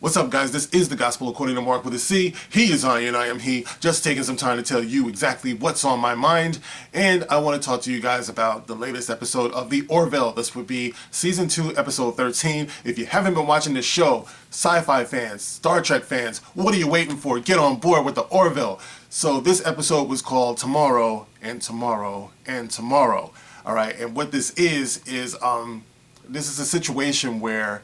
What's up, guys? This is the Gospel According to Mark with a C. He is I and I am he. Just taking some time to tell you exactly what's on my mind. And I want to talk to you guys about the latest episode of the Orville. This would be Season 2, Episode 13. If you haven't been watching this show, sci-fi fans, Star Trek fans, what are you waiting for? Get on board with the Orville. So this episode was called Tomorrow and Tomorrow and Tomorrow. All right, and what this is this is a situation where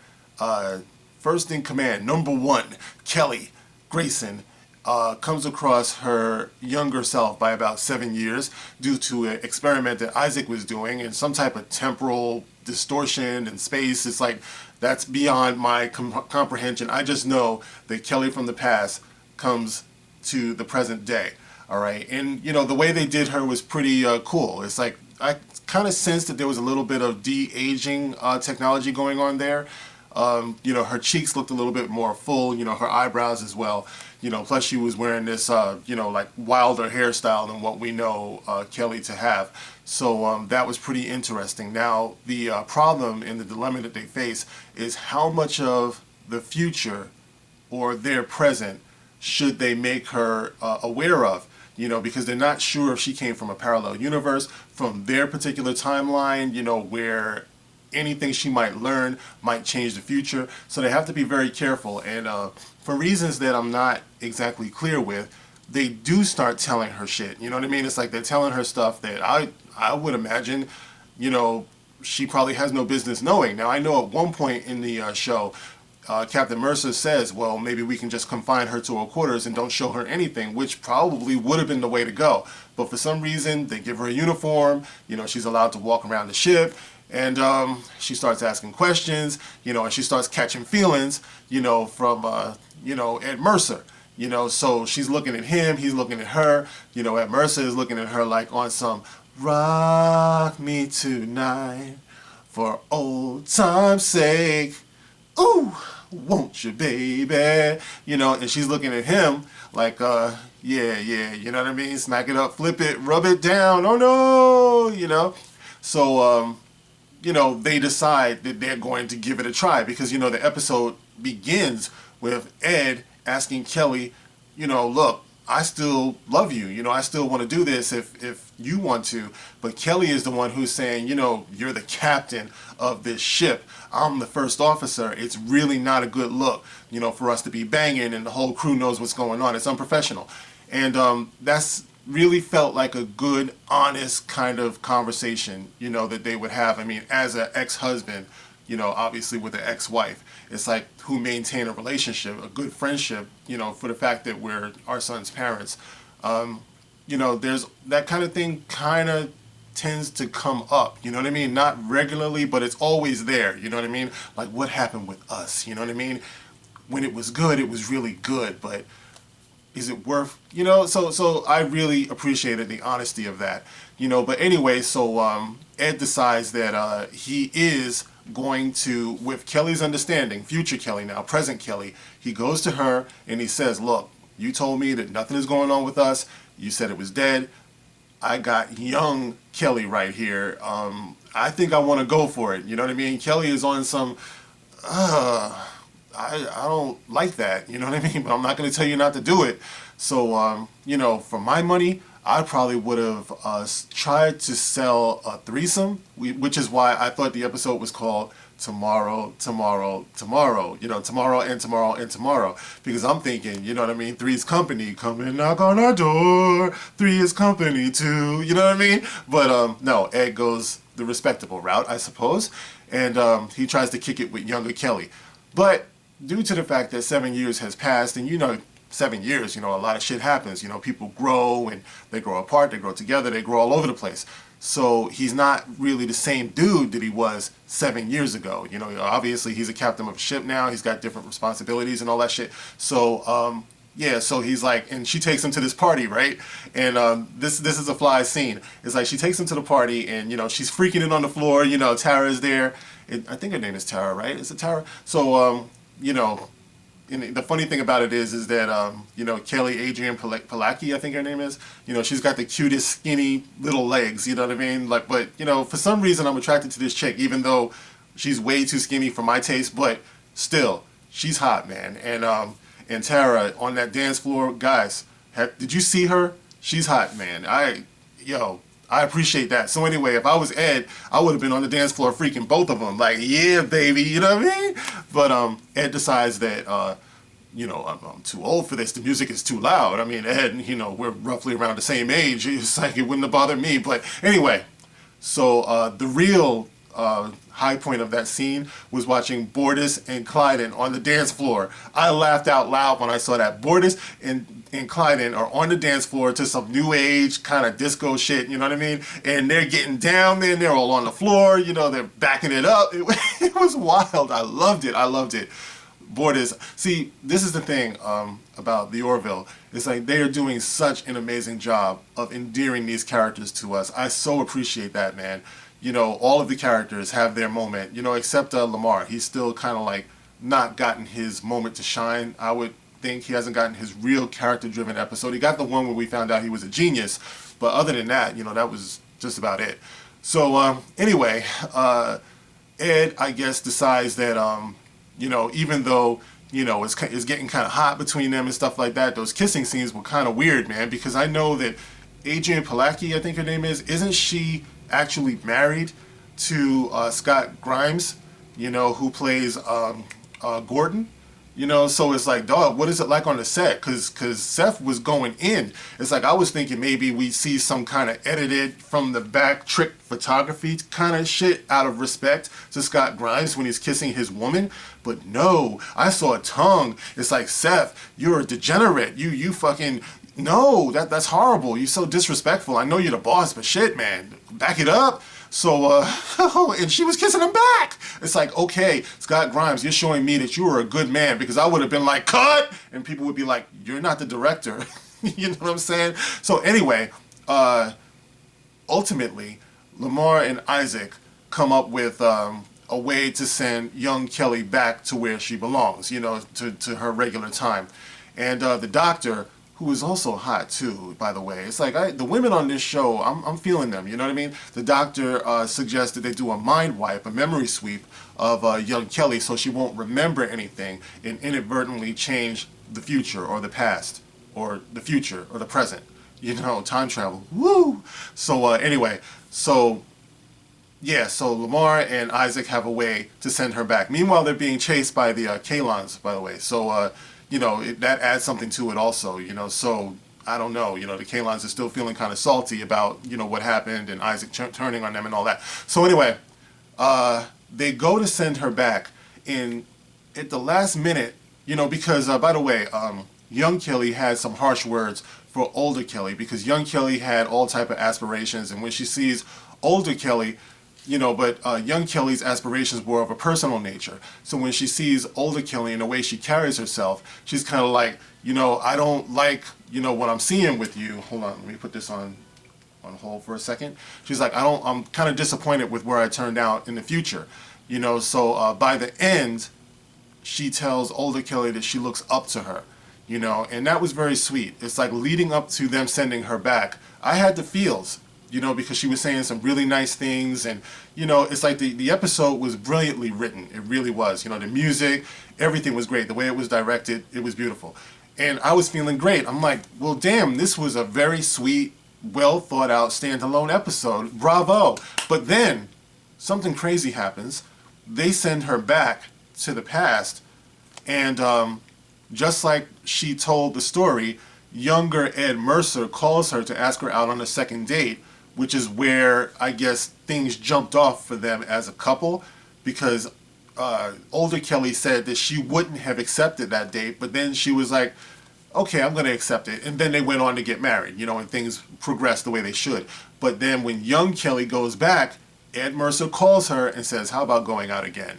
first in command, number one, Kelly Grayson, comes across her younger self by about 7 years due to an experiment that Isaac was doing in some type of temporal distortion and space. It's like, that's beyond my comprehension. I just know that Kelly from the past comes to the present day. All right. And, you know, the way they did her was pretty cool. It's like, I kind of sensed that there was a little bit of de-aging technology going on there. You know, her cheeks looked a little bit more full, you know, her eyebrows as well, you know, plus she was wearing this, you know, like wilder hairstyle than what we know Kelly to have. So that was pretty interesting. Now, the problem and the dilemma that they face is how much of the future or their present should they make her aware of? You know, because they're not sure if she came from a parallel universe, from their particular timeline, you know, where anything she might learn might change the future. So they have to be very careful. And for reasons that I'm not exactly clear with, they do start telling her shit. You know what I mean? It's like they're telling her stuff that I would imagine, you know, she probably has no business knowing. Now, I know at one point in the show, Captain Mercer says, well, maybe we can just confine her to her quarters and don't show her anything, which probably would have been the way to go. But for some reason, they give her a uniform. You know, she's allowed to walk around the ship. And she starts asking questions, you know, and she starts catching feelings, you know, from, you know, Ed Mercer. You know, so she's looking at him, he's looking at her. You know, Ed Mercer is looking at her like on some rock me tonight for old time's sake. Ooh, won't you, baby? You know, and she's looking at him like, yeah, you know what I mean? Smack it up, flip it, rub it down. Oh, no, you know. So, you know, they decide that they're going to give it a try because, you know, the episode begins with Ed asking Kelly, you know, look, I still love you. You know, I still want to do this if you want to. But Kelly is the one who's saying, you know, you're the captain of this ship. I'm the first officer. It's really not a good look, you know, for us to be banging and the whole crew knows what's going on. It's unprofessional. And that's really felt like a good, honest kind of conversation, you know, that they would have. I mean, as an ex-husband, you know, obviously with an ex-wife, it's like who maintain a relationship, a good friendship, you know, for the fact that we're our son's parents. You know, there's that kind of thing kind of tends to come up, you know what I mean? Not regularly, but it's always there, you know what I mean? Like what happened with us, you know what I mean? When it was good, it was really good, but is it worth, you know? So I really appreciated the honesty of that, you know. But anyway, so Ed decides that he is going to, with Kelly's understanding, future Kelly now, present Kelly, he goes to her and he says, look, you told me that nothing is going on with us. You said it was dead. I got young Kelly right here. I think I want to go for it. You know what I mean? Kelly is on some, I don't like that, you know what I mean? But I'm not going to tell you not to do it. So, you know, for my money, I probably would have tried to sell a threesome, which is why I thought the episode was called Tomorrow, Tomorrow, Tomorrow. You know, tomorrow and tomorrow and tomorrow. Because I'm thinking, you know what I mean? Three's company, come and knock on our door. Three is company too, you know what I mean? But no, Ed goes the respectable route, I suppose. And he tries to kick it with younger Kelly. But due to the fact that 7 years has passed, and you know, 7 years, you know, a lot of shit happens. You know, people grow and they grow apart, they grow together, they grow all over the place. So he's not really the same dude that he was 7 years ago. You know, obviously he's a captain of a ship now. He's got different responsibilities and all that shit. So, yeah, so he's like, and she takes him to this party, right? And this is a fly scene. It's like she takes him to the party and, you know, she's freaking it on the floor. You know, Tara's there. I think her name is Tara, right? Is it Tara? So, you know, and the funny thing about it is that, you know, Kelly Adrian Palaki, I think her name is, you know, she's got the cutest, skinny little legs, you know what I mean? Like, but, you know, for some reason I'm attracted to this chick, even though she's way too skinny for my taste, but still, she's hot, man. And Tara on that dance floor, guys, did you see her? She's hot, man. I appreciate that. So anyway, if I was Ed, I would have been on the dance floor freaking both of them. Like, yeah, baby, you know what I mean? But Ed decides that, I'm too old for this. The music is too loud. I mean, Ed, we're roughly around the same age. It's like it wouldn't have bothered me. But anyway, so the real high point of that scene was watching Bortus and Clyden on the dance floor. I laughed out loud when I saw that. Bortus and Clyden are on the dance floor to some new age kind of disco shit, you know what I mean? And they're getting down there, and they're all on the floor, they're backing it up. It was wild. I loved it. Bortus, see, this is the thing about the Orville. It's like they are doing such an amazing job of endearing these characters to us. I so appreciate that, man. All of the characters have their moment, except Lamar. He's still kind of like not gotten his moment to shine. I would think he hasn't gotten his real character-driven episode. He got the one where we found out he was a genius, but other than that, that was just about it. So anyway, Ed, I guess, decides that, even though, it's getting kind of hot between them and stuff like that, those kissing scenes were kind of weird, man, because I know that Adrian Palacki, I think her name is, isn't she actually married to Scott Grimes, who plays Gordon? So it's like, dog, what is it like on the set? Because Seth was going in. It's like I was thinking maybe we see some kind of edited from the back trick photography kind of shit out of respect to Scott Grimes when he's kissing his woman. But no, I saw a tongue. It's like, Seth, you're a degenerate. You fucking... No, that's horrible. You're so disrespectful. I know you're the boss, but shit, man, back it up. So, and she was kissing him back. It's like, okay, Scott Grimes, you're showing me that you were a good man, because I would have been like, cut! And people would be like, you're not the director. You know what I'm saying? So anyway, ultimately, Lamar and Isaac come up with a way to send young Kelly back to where she belongs, to her regular time. And the doctor, who is also hot too, by the way. It's like the women on this show, I'm feeling them, you know what I mean? The doctor suggests that they do a mind wipe, a memory sweep of young Kelly, so she won't remember anything and inadvertently change the future or the past or the future or the present. Time travel. Woo! So anyway, so Lamar and Isaac have a way to send her back. Meanwhile, they're being chased by the Kalons, by the way. So that adds something to it also, so I don't know, the Kalons are still feeling kind of salty about, what happened and Isaac turning on them and all that. So anyway, they go to send her back at the last minute, because, by the way, young Kelly had some harsh words for older Kelly, because young Kelly had all type of aspirations, and when she sees older Kelly, but young Kelly's aspirations were of a personal nature. So when she sees older Kelly and the way she carries herself, she's kind of like, I don't like, what I'm seeing with you. Hold on, let me put this on hold for a second. She's like, I'm kind of disappointed with where I turned out in the future. So by the end, she tells older Kelly that she looks up to her, and that was very sweet. It's like leading up to them sending her back, I had the feels. Because she was saying some really nice things, and it's like the episode was brilliantly written. It really was. The music, everything was great. The way it was directed, it was beautiful. And I was feeling great. I'm like, well, damn, this was a very sweet, well thought out standalone episode. Bravo. But then something crazy happens. They send her back to the past, and just like she told the story, younger Ed Mercer calls her to ask her out on a second date, which is where I guess things jumped off for them as a couple, because older Kelly said that she wouldn't have accepted that date, but then she was like, okay, I'm going to accept it. And then they went on to get married, and things progressed the way they should. But then when young Kelly goes back, Ed Mercer calls her and says, how about going out again,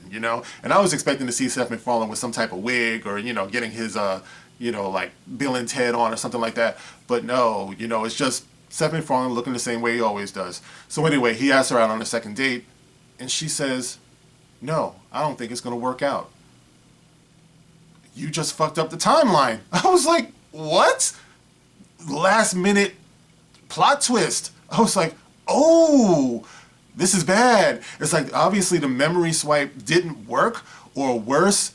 And I was expecting to see Seth MacFarlane with some type of wig or, getting his, like Bill and Ted on or something like that. But no, it's just Seth MacFarlane looking the same way he always does. So anyway, he asks her out on a second date, and she says, no, I don't think it's going to work out. You just fucked up the timeline. I was like, what? Last minute plot twist. I was like, oh, this is bad. It's like, obviously the memory swipe didn't work, or worse,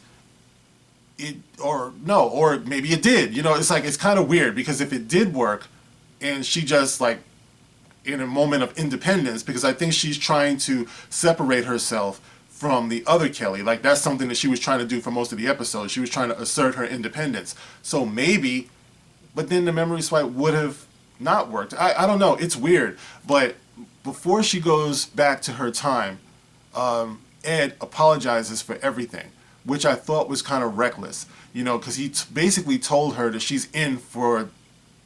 it, or no, or maybe it did. You know, it's like, it's kind of weird, because if it did work and she just like in a moment of independence, because I think she's trying to separate herself from the other Kelly. Like, that's something that she was trying to do for most of the episode. She was trying to assert her independence. So maybe, but then the memory swipe would have not worked. I don't know. It's weird. But before she goes back to her time, Ed apologizes for everything, which I thought was kind of reckless, you know, because he basically told her that she's in for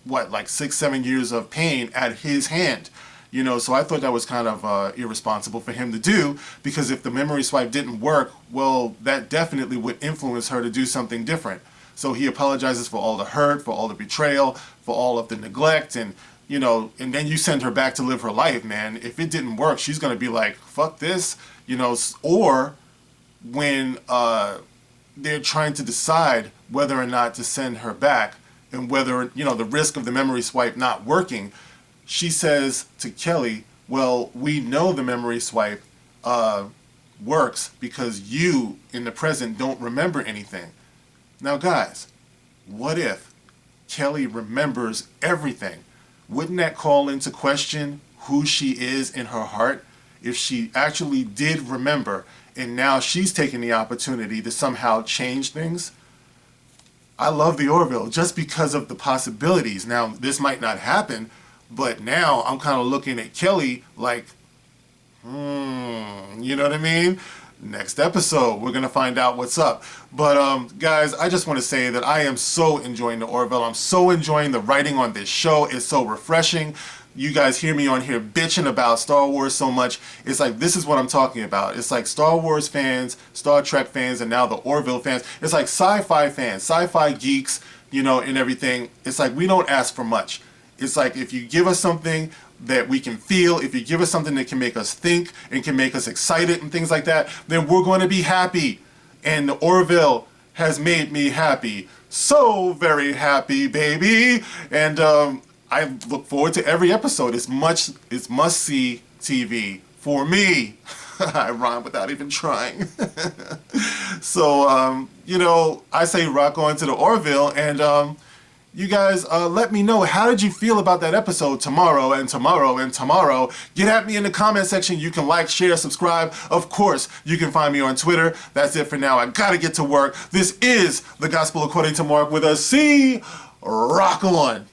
what, like 6-7 years of pain at his hand, you know. So I thought that was kind of irresponsible for him to do, because if the memory swipe didn't work, well, that definitely would influence her to do something different. So he apologizes for all the hurt, for all the betrayal, for all of the neglect, and you know, and then you send her back to live her life, man. If it didn't work, she's gonna be like, fuck this, you know. Or when they're trying to decide whether or not to send her back, and whether, you know, the risk of the memory swipe not working, she says to Kelly, well, we know the memory swipe works because you in the present don't remember anything. Now guys, what if Kelly remembers everything? Wouldn't that call into question who she is in her heart? If she actually did remember, and now she's taking the opportunity to somehow change things. I love the Orville just because of the possibilities. Now, this might not happen, but now I'm kind of looking at Kelly like, you know what I mean? Next episode, we're going to find out what's up. But guys, I just want to say that I am so enjoying the Orville. I'm so enjoying the writing on this show. It's so refreshing. You guys hear me on here bitching about Star Wars so much. It's like, this is what I'm talking about. It's like Star Wars fans, Star Trek fans, and now the Orville fans. It's like sci-fi fans, sci-fi geeks, you know, and everything. It's like, we don't ask for much. It's like, if you give us something that we can feel, if you give us something that can make us think and can make us excited and things like that, then we're going to be happy. And the Orville has made me happy. So very happy, baby. And I look forward to every episode. It's must-see TV for me. I rhyme without even trying. So, you know, I say rock on to the Orville, and you guys, let me know, how did you feel about that episode tomorrow and tomorrow and tomorrow? Get at me in the comment section. You can like, share, subscribe. Of course, you can find me on Twitter. That's it for now. I gotta get to work. This is The Gospel According to Mark with a C. Rock on.